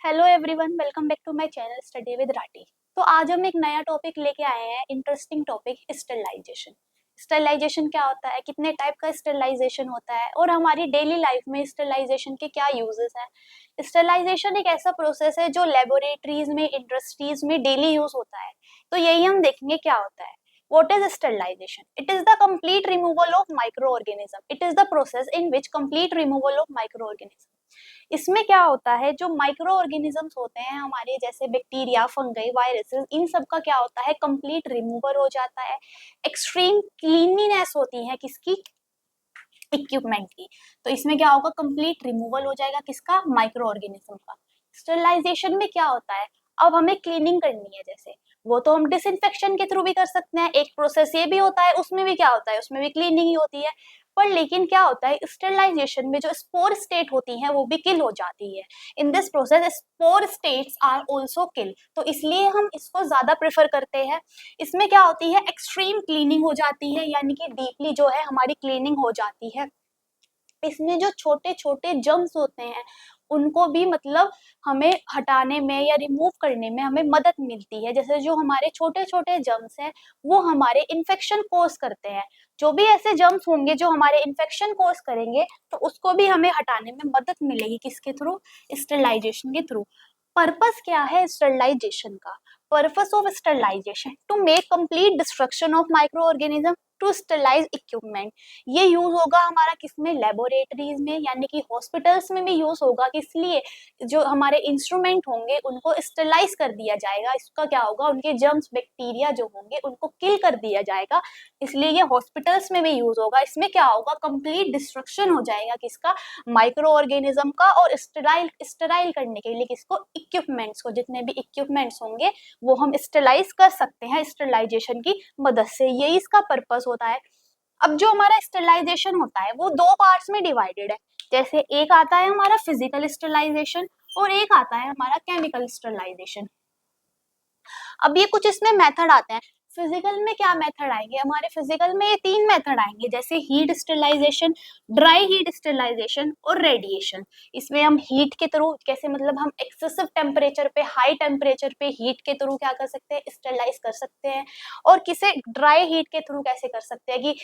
Hello everyone, welcome back to my channel study with Rathi. तो आज हम एक नया टॉपिक लेके आए हैं, इंटरेस्टिंग टॉपिक स्टरलाइजेशन। स्टरलाइजेशन क्या होता है, कितने टाइप का स्टरलाइजेशन होता है और हमारी डेली लाइफ में स्टरलाइजेशन के क्या यूजेस हैं। स्टरलाइजेशन एक ऐसा प्रोसेस है जो लेबोरेटरीज में, इंडस्ट्रीज में डेली यूज होता है। तो यही हम देखेंगे क्या होता है। What is sterilization? It is the complete removal of microorganism. It is the process in which complete removal of microorganism. इसमें क्या होता है, जो माइक्रो ऑर्गेनिजम्स होते हैं हमारे, जैसे बैक्टीरिया, फंगई, वायरसेस, इन सब का क्या होता है, कंप्लीट रिमूवल हो जाता है। एक्सट्रीम क्लीनलीनेस होती है किसकी, इक्विपमेंट की। तो इसमें क्या होगा, कंप्लीट रिमूवल हो जाएगा किसका, माइक्रो ऑर्गेनिज्म का। स्टरलाइजेशन में क्या होता है, अब हमें क्लीनिंग करनी है, जैसे वो तो हम डिसइंफेक्शन के थ्रू भी कर सकते हैं, एक प्रोसेस ये भी होता है, उसमें भी क्या होता है, उसमें भी क्लीनिंग ही होती है। पर लेकिन क्या होता है, स्टरलाइजेशन में जो स्पोर स्टेट होती है वो भी किल हो जाती है। In this process spore states are also kill, तो इसलिए हम इसको ज्यादा प्रेफर करते हैं। इसमें क्या होती है, एक्सट्रीम क्लीनिंग हो जाती है, यानी कि डीपली जो है हमारी क्लीनिंग हो जाती है। इसमें जो छोटे छोटे जर्म्स होते हैं उनको भी मतलब हमें हटाने में या रिमूव करने में हमें मदद मिलती है। जैसे जो हमारे छोटे छोटे जर्म्स हैं वो हमारे इन्फेक्शन कोज करते हैं। जो भी ऐसे जर्म्स होंगे जो हमारे इन्फेक्शन कोज करेंगे तो उसको भी हमें हटाने में मदद मिलेगी, किसके थ्रू, स्टरलाइजेशन के थ्रू। पर्पस क्या है स्टरलाइजेशन का, purpose of sterilisation to make complete destruction of micro organism to sterilise equipment. ये यूज होगा हमारा किसमें, लेबोरेटरीज में, यानी कि हॉस्पिटल्स में भी यूज होगा। किस लिए, जो हमारे इंस्ट्रूमेंट होंगे उनको स्टरलाइज कर दिया जाएगा। इसका क्या होगा, उनके जर्म्स, बैक्टीरिया जो होंगे उनको किल कर दिया जाएगा, इसलिए ये हॉस्पिटल्स में भी यूज होगा। इसमें क्या होगा, कंप्लीट डिस्ट्रक्शन हो जाएगा किसका, माइक्रो ऑर्गेनिज्म का। और स्टराइल स्टराइल करने के लिए किसको, इक्विपमेंट्स को, जितने भी इक्विपमेंट्स होंगे वो हम स्टरलाइज कर सकते हैं स्टरलाइजेशन की मदद से। यही इसका पर्पस होता है। अब जो हमारा स्टरलाइजेशन होता है वो दो पार्ट्स में डिवाइडेड है। जैसे एक आता है हमारा फिजिकल स्टरलाइजेशन और एक आता है हमारा केमिकल स्टरलाइजेशन। अब ये कुछ इसमें मेथड आते हैं। फिजिकल में क्या मेथड आएंगे हमारे, फिजिकल में ये तीन मेथड आएंगे, जैसे heat sterilisation, dry heat sterilisation और रेडिएशन। इसमें हम हीट के थ्रू कैसे, मतलब हम एक्सेसिव टेम्परेचर पे, हाई टेम्परेचर पे हीट के थ्रू क्या कर सकते हैं, स्टरलाइज कर सकते हैं। और किसे ड्राई हीट के थ्रू कैसे कर सकते हैं कि,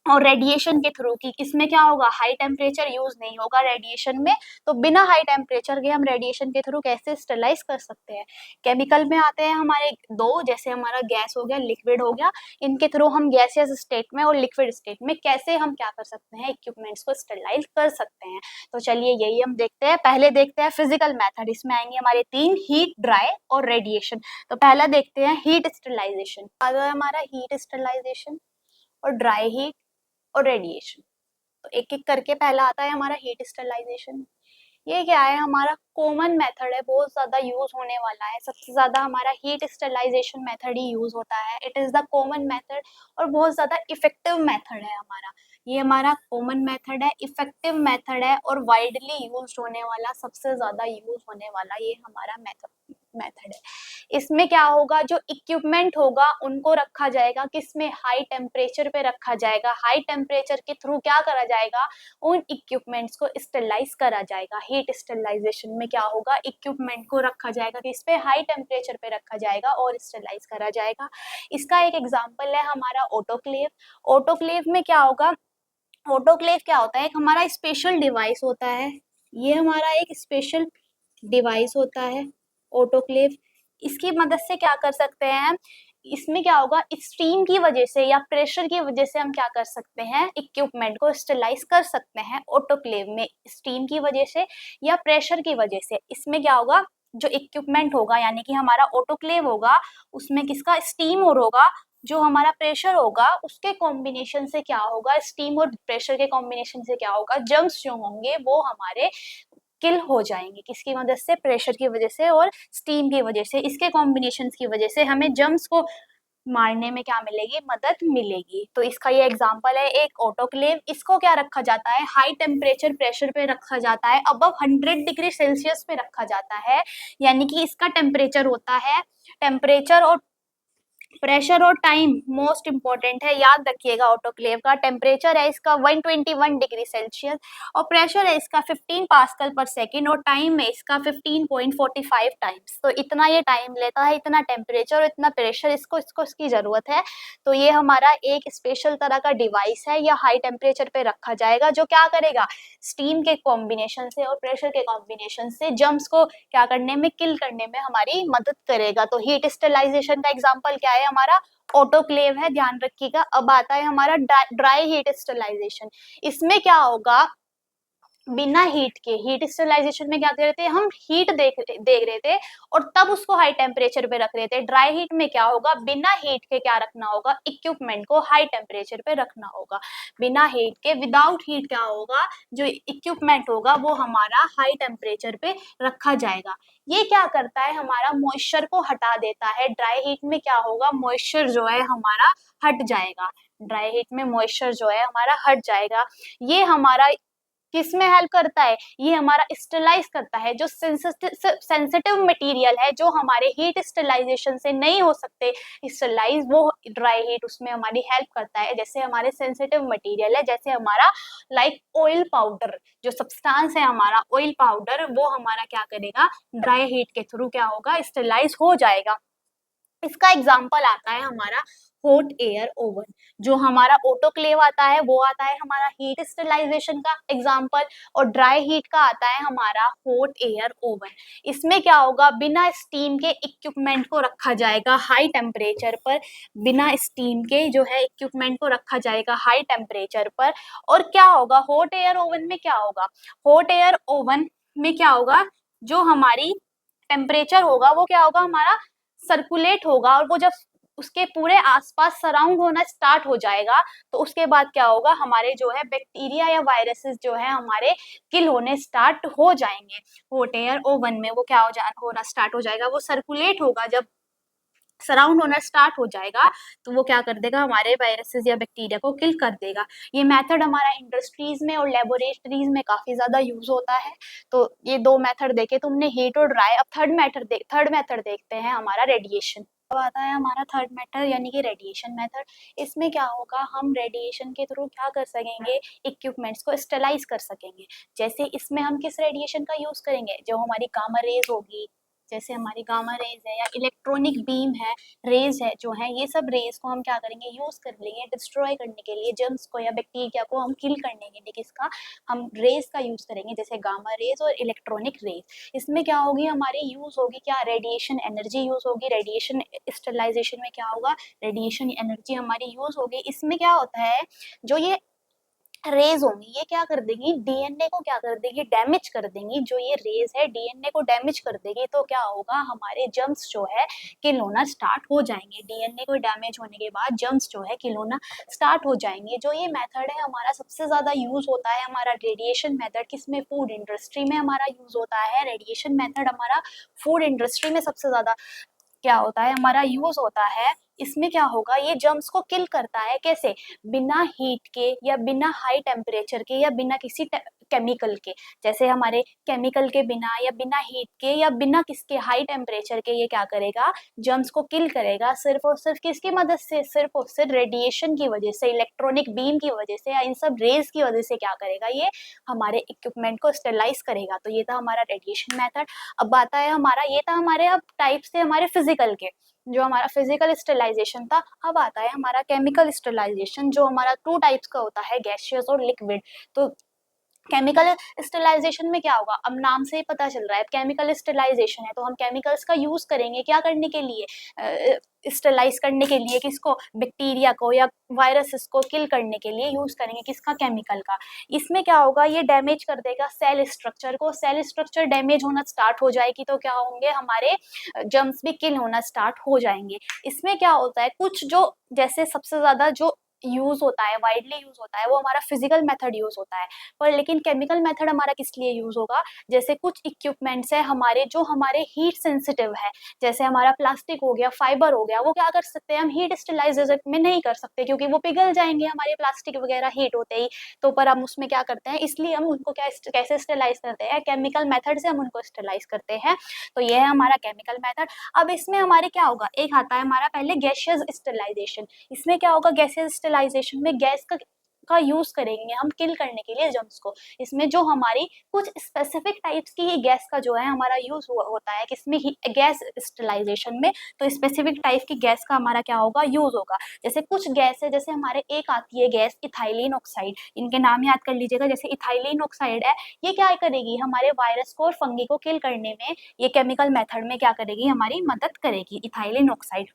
और रेडिएशन के थ्रू की, इसमें क्या होगा, हाई टेम्परेचर यूज नहीं होगा रेडिएशन में, तो बिना हाई टेम्परेचर के हम रेडिएशन के थ्रू कैसे स्टरलाइज कर सकते हैं। केमिकल में आते हैं हमारे दो, जैसे हमारा गैस हो गया, लिक्विड हो गया। इनके थ्रू हम गैसियस स्टेट में और लिक्विड स्टेट में कैसे हम क्या कर सकते हैं, इक्विपमेंट्स को स्टरलाइज कर सकते हैं। तो चलिए यही हम देखते हैं। पहले देखते हैं फिजिकल मेथड, इसमें आएंगे हमारे तीन, हीट, ड्राई और रेडिएशन। तो पहला देखते हैं हीट स्टरलाइजेशन। अगर हमारा हीट स्टरलाइजेशन और ड्राई हीट और रेडिएशन, तो एक एक करके पहला आता है हमारा हीट स्टरलाइजेशन। ये क्या है, हमारा कॉमन मेथड है, बहुत ज्यादा यूज होने वाला है। सबसे ज्यादा हमारा हीट स्टरलाइजेशन मेथड ही यूज होता है। It is the common method और बहुत ज्यादा इफेक्टिव मेथड है हमारा। ये हमारा कॉमन मेथड है, इफेक्टिव मेथड है और वाइडली यूज होने वाला, सबसे ज्यादा यूज होने वाला ये हमारा मेथड है। इसमें क्या होगा, जो इक्विपमेंट होगा उनको रखा जाएगा किसमें, हाई टेम्परेचर पे रखा जाएगा। हाई टेम्परेचर के थ्रू क्या करा जाएगा, उन इक्विपमेंट्स को स्टरलाइज करा जाएगा। हीट स्टरलाइजेशन में क्या होगा, इक्विपमेंट को रखा जाएगा कि इस पे हाई टेम्परेचर पे रखा जाएगा और स्टरलाइज करा जाएगा। इसका एक एग्जांपल है हमारा ऑटोक्लेव। ऑटोक्लेव में क्या होगा, ऑटोक्लेव क्या होता है, एक हमारा स्पेशल डिवाइस होता है। ये हमारा एक स्पेशल डिवाइस होता है ऑटोक्लेव। इसकी मदद से क्या कर सकते हैं हम, इसमें क्या होगा, स्टीम की वजह से या प्रेशर की वजह से हम क्या कर सकते हैं, इक्विपमेंट को स्टरलाइज कर सकते हैं ऑटोक्लेव में, स्टीम की वजह से या प्रेशर की वजह से। इसमें क्या होगा, जो इक्विपमेंट होगा यानी कि हमारा ऑटोक्लेव होगा, उसमें किसका, स्टीम और होगा, जो हमारा प्रेशर होगा उसके कॉम्बिनेशन से क्या होगा, स्टीम और प्रेशर के कॉम्बिनेशन से क्या होगा, जर्म्स जो होंगे वो हमारे किल हो जाएंगे। किसकी मदद से, प्रेशर की वजह से और स्टीम की वजह से, इसके कॉम्बिनेशन की वजह से हमें जर्म्स को मारने में क्या मिलेगी, मदद मिलेगी। तो इसका ये एग्जांपल है एक ऑटोक्लेव। इसको क्या रखा जाता है, हाई टेम्परेचर प्रेशर पे रखा जाता है, अबव 100 डिग्री सेल्सियस पे रखा जाता है। यानी कि इसका टेम्परेचर होता है, टेम्परेचर और प्रेशर और टाइम मोस्ट इंपॉर्टेंट है, याद रखिएगा। ऑटोक्लेव का टेम्परेचर है इसका 121 डिग्री सेल्सियस और प्रेशर है इसका 15 पास्कल पर सेकेंड और टाइम है इसका 15.45 टाइम्स। तो इतना ये टाइम लेता है, इतना टेम्परेचर और इतना प्रेशर इसको इसको इसकी जरूरत है। तो ये हमारा एक स्पेशल तरह का डिवाइस है, या हाई टेम्परेचर पे रखा जाएगा, जो क्या करेगा, स्टीम के कॉम्बिनेशन से और प्रेशर के कॉम्बिनेशन से जर्म्स को क्या करने में, किल करने में हमारी मदद करेगा। तो हीट स्टरलाइजेशन का एग्जांपल क्या है, हमारा ऑटोक्लेव है, ध्यान रखिएगा। अब आता है हमारा ड्राई हीट स्टरलाइजेशन। इसमें क्या होगा, बिना हीट के, हीट स्टरलाइजेशन में क्या कर रहे थे हम, हीट देख रहे थे और तब उसको हाई टेम्परेचर पे रख रहे थे। ड्राई हीट में क्या होगा, बिना हीट के क्या रखना होगा, इक्विपमेंट को हाई टेम्परेचर पे रखना होगा। बिना हीट के, विदाउट हीट क्या होगा, जो इक्विपमेंट होगा वो हमारा हाई टेम्परेचर पे रखा जाएगा। ये क्या करता है, हमारा मॉइस्चर को हटा देता है। ड्राई हीट में क्या होगा, मॉइस्चर जो है हमारा हट जाएगा। ड्राई हीट में मॉइस्चर जो है हमारा हट जाएगा। ये हमारा किस में हेल्प करता है, ये हमारा स्टरलाइज करता है। जो सेंसिटिव मटेरियल है, जो हमारे हीट स्टरलाइजेशन से नहीं हो सकते स्टरलाइज, वो ड्राई हीट उसमें हमारी हेल्प करता है। जैसे हमारे सेंसिटिव मटेरियल है, जैसे हमारा लाइक ऑयल पाउडर, जो सब्सटेंस है हमारा ऑयल पाउडर, वो हमारा क्या करेगा, ड्राई हीट के थ्रू क्या होगा, स्टरलाइज हो जाएगा। इसका एग्जाम्पल आता है हमारा हॉट एयर ओवन। जो हमारा ऑटोक्लेव आता है वो आता है हमारा हीट स्टरलाइजेशन का एग्जाम्पल, और ड्राई हीट का आता है हमारा हॉट एयर ओवन। इसमें क्या होगा, बिना स्टीम के इक्विपमेंट को रखा जाएगा हाई टेम्परेचर पर। बिना स्टीम के जो है इक्विपमेंट को रखा जाएगा हाई टेम्परेचर पर। और क्या होगा, हॉट एयर ओवन में क्या होगा, हॉट एयर ओवन में क्या होगा, जो हमारी टेम्परेचर होगा वो क्या होगा, हमारा सर्कुलेट होगा। और वो जब उसके पूरे आसपास सराउंड होना स्टार्ट हो जाएगा, तो उसके बाद क्या होगा, हमारे जो है बैक्टीरिया या वायरसेस जो है हमारे किल होने स्टार्ट हो जाएंगे। हॉट एयर ओवन में वो क्या होना स्टार्ट हो जाएगा, वो सर्कुलेट होगा। जब सराउंड होना स्टार्ट हो जाएगा तो वो क्या कर देगा, हमारे वायरसेस या बैक्टीरिया को किल कर देगा। ये मेथड हमारा इंडस्ट्रीज में और लेबोरेटरीज में काफी ज्यादा यूज होता है। तो ये दो मेथड देखे तुमने, हीट और ड्राई। अब थर्ड मेथड देखते हैं, हमारा रेडिएशन। अब आता है हमारा थर्ड मेथड, यानी कि रेडिएशन मेथड। इसमें क्या होगा, हम रेडिएशन के थ्रू क्या कर सकेंगे, इक्विपमेंट्स को स्टरलाइज कर सकेंगे। जैसे इसमें हम किस रेडिएशन का यूज करेंगे, जो हमारी गामा रेज होगी, जैसे हमारी गामा रेज है या इलेक्ट्रॉनिक बीम है, रेज है जो है, ये सब रेज को हम क्या करेंगे, यूज कर लेंगे डिस्ट्रॉय करने के लिए, जर्म्स को या बैक्टीरिया को हम किल करने के लिए किसका, हम रेज का यूज करेंगे, जैसे गामा रेज और इलेक्ट्रॉनिक रेज। इसमें क्या होगी, हमारी यूज होगी क्या, रेडिएशन एनर्जी यूज होगी। रेडिएशन स्टरलाइजेशन में क्या होगा, रेडिएशन एनर्जी हमारी यूज होगी। इसमें क्या होता है, जो ये रेज होंगी ये क्या कर देंगी, डीएनए को क्या कर देगी, डैमेज कर देंगी। जो ये रेज है डीएनए को डैमेज कर देगी, तो क्या होगा, हमारे जर्म्स जो है किल होना स्टार्ट हो जाएंगे। डीएनए को डैमेज होने के बाद जर्म्स जो है किल होना स्टार्ट हो जाएंगे। जो ये मेथड है हमारा सबसे ज्यादा यूज होता है, हमारा रेडिएशन मेथड, किसमें, फूड इंडस्ट्री में हमारा यूज होता है। रेडिएशन मेथड हमारा फूड इंडस्ट्री में सबसे ज्यादा क्या होता है, हमारा यूज होता है। इसमें क्या होगा, ये जर्म्स को किल करता है। कैसे, बिना हीट के या बिना हाई टेम्परेचर के या बिना किसी केमिकल के। जैसे हमारे केमिकल के बिना या बिना हीट के या बिना किसके, हाई टेम्परेचर के, ये क्या करेगा, जर्म्स को किल करेगा। सिर्फ और सिर्फ किसकी मदद से, सिर्फ और सिर्फ रेडिएशन की वजह से, इलेक्ट्रॉनिक बीम की वजह से, या इन सब रेज की वजह से क्या करेगा, ये हमारे इक्विपमेंट को स्टेरलाइज करेगा। तो ये था हमारा रेडिएशन मेथड। अब आता है हमारा, ये था हमारे अब टाइप्स थे हमारे फिजिकल के, जो हमारा फिजिकल स्टरलाइजेशन था। अब आता है हमारा केमिकल स्टरलाइजेशन, जो हमारा टू टाइप्स का होता है, गैसियस और लिक्विड। तो केमिकल स्टरलाइजेशन में क्या होगा, अब नाम से ही पता चल रहा है केमिकल स्टरलाइजेशन है, तो हम केमिकल्स का यूज करेंगे क्या करने के लिए, स्टरलाइज करने के लिए, किसको, बैक्टीरिया को या वायरसेस को किल करने के लिए यूज करेंगे, किसका, केमिकल का। इसमें क्या होगा, ये डैमेज कर देगा सेल स्ट्रक्चर को। सेल स्ट्रक्चर डैमेज होना स्टार्ट हो जाएगी तो क्या होंगे, हमारे जर्म्स भी किल होना स्टार्ट हो जाएंगे। इसमें क्या होता है, कुछ जो, जैसे सबसे ज्यादा जो यूज़ होता है, वाइडली यूज़ होता है, वो हमारा फिज़िकल मेथड यूज़ होता है। पर लेकिन केमिकल मेथड हमारा किस लिए यूज़ होगा? जैसे कुछ इक्विपमेंट्स हैं हमारे जो हमारे हीट सेंसिटिव है, जैसे हमारा प्लास्टिक हो गया, फाइबर हो गया, वो क्या कर सकते हैं हम हीट स्टरलाइज़ेशन में नहीं कर सकते क्योंकि वो पिघल जाएँगे हमारे प्लास्टिक वगैरह हीट होते ही। तो पर हम उसमें क्या करते हैं, इसलिए हम उनको क्या कैसे स्टरलाइज़ करते हैं, केमिकल मेथड से हम उनको स्टरलाइज़ करते हैं। तो ये है हमारा केमिकल मेथड। अब इसमें हमारे क्या होगा, एक आता है हमारा पहले गैसियस स्टरलाइज़ेशन। इसमें क्या होगा, गैसियस स्टरलाइज़ेशन में गैस का यूज़ करेंगे हम किल करने के लिए जर्म्स को। इसमें जो हमारी कुछ स्पेसिफिक टाइप्स की ही गैस का जो है हमारा यूज़ होता है किसमें ही गैस स्टरलाइज़ेशन में, तो स्पेसिफिक टाइप की गैस का हमारा क्या होगा, यूज़ होगा। जैसे कुछ गैस है, जैसे हमारे एक आती है गैस इथाइलिन ऑक्साइड, इनके नाम याद कर लीजिएगा। जैसे इथाइलिन ऑक्साइड है, ये क्या करेगी, हमारे वायरस को और फंगी को किल करने में ये केमिकल मेथड में क्या करेगी, हमारी मदद करेगी इथाइलिन ऑक्साइड।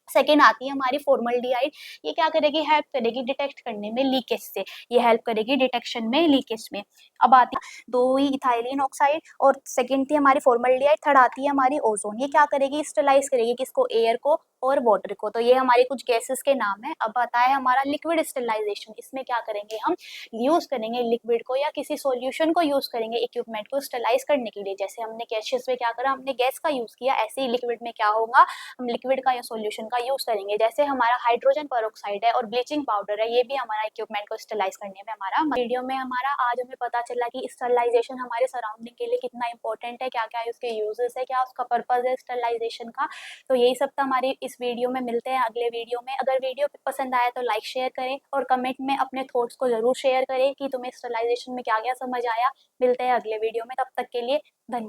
सेकेंड आती है हमारी फॉर्मल्डिहाइड, ये क्या करेगी, हेल्प करेगी डिटेक्ट करने में लीकेज से, ये हेल्प करेगी डिटेक्शन में लीकेज में। अब आती है दो ही इथाइलिन ऑक्साइड और सेकेंड थी हमारी फॉर्मल्डिहाइड, थर्ड आती है हमारी ओजोन, ये क्या करेगी, स्टरलाइज करेगी किसको, एयर को और वाटर को। तो ये हमारे कुछ गैसेस के नाम है। अब आता है हमारा लिक्विड स्टरलाइजेशन, इसमें क्या करेंगे हम, यूज करेंगे लिक्विड को या किसी सॉल्यूशन को यूज करेंगे इक्विपमेंट को स्टरलाइज करने के लिए। जैसे हमने गैसेस में क्या करा, हमने गैस का यूज किया, ऐसे ही लिक्विड में क्या होगा, हम लिक्विड का या सॉल्यूशन का यूज करेंगे। जैसे हमारा हाइड्रोजन पेरोक्साइड है और ब्लीचिंग पाउडर है, ये भी हमारा इक्विपमेंट को स्टरलाइज करने में हमारा वीडियो में हमारा आज हमें पता चला कि स्टरलाइजेशन हमारे सराउंडिंग के लिए कितना इंपॉर्टेंट है, क्या क्या उसके यूजेस है, क्या उसका पर्पज है स्टरलाइजेशन का। तो यही सब था हमारी इस वीडियो में। मिलते हैं अगले वीडियो में। अगर वीडियो पसंद आया तो लाइक शेयर करें और कमेंट में अपने थॉट्स को जरूर शेयर करें कि तुम्हें स्टरलाइजेशन में क्या क्या समझ आया। मिलते हैं अगले वीडियो में, तब तक के लिए धन्यवाद।